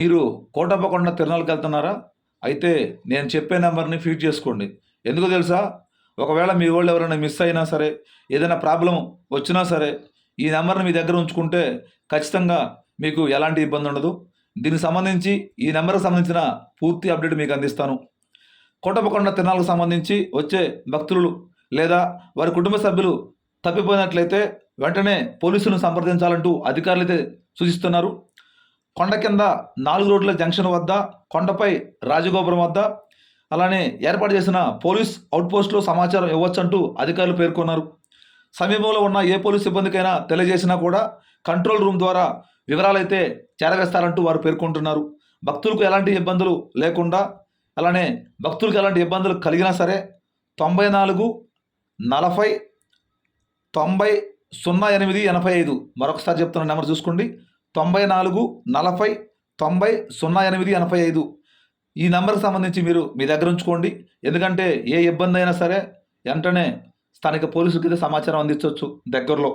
మీరు కోటప్పకొండ తిరునాళ్ళకి వెళ్తున్నారా? అయితే నేను చెప్పే నెంబర్‌ని ఫీడ్ చేసుకోండి. ఎందుకో తెలుసా? ఒకవేళ మీ వోళ్ళు ఎవరైనా మిస్ అయినా సరే, ఏదైనా ప్రాబ్లమ్ వచ్చినా సరే, ఈ నెంబర్‌ని మీ దగ్గర ఉంచుకుంటే ఖచ్చితంగా మీకు ఎలాంటి ఇబ్బంది ఉండదు. దీనికి సంబంధించి ఈ నెంబర్‌కి సంబంధించిన పూర్తి అప్డేట్ మీకు అందిస్తాను. కోటప్పకొండ తిరునాళ్ళకు సంబంధించి వచ్చే భక్తులు లేదా వారి కుటుంబ సభ్యులు తప్పిపోయినట్లయితే వెంటనే పోలీసులను సంప్రదించాలంటూ అధికారులైతే సూచిస్తున్నారు. కొండ కింద 4 రోడ్ల జంక్షన్ వద్ద, కొండపై రాజగోపురం వద్ద, అలానే ఏర్పాటు చేసిన పోలీస్ అవుట్‌పోస్ట్‌లో సమాచారం ఇవ్వొచ్చంటూ అధికారులు పేర్కొన్నారు. సమీపంలో ఉన్న ఏ పోలీస్ సిబ్బందికైనా తెలియజేసినా కూడా కంట్రోల్ రూమ్ ద్వారా వివరాలైతే చేరవేస్తారంటూ వారు పేర్కొంటున్నారు. భక్తులకు ఎలాంటి ఇబ్బందులు లేకుండా, అలానే భక్తులకు ఎలాంటి ఇబ్బందులు కలిగినా సరే 94 40 90 08 85 మరొకసారి చెప్తున్న నెంబర్ చూసుకోండి. 94 40 90 08 85 ఈ నెంబర్‌కి సంబంధించి మీరు మీ దగ్గర ఉంచుకోండి. ఎందుకంటే ఏ ఇబ్బంది అయినా సరే వెంటనే స్థానిక పోలీసులకైతే సమాచారం అందించొచ్చు దగ్గరలో.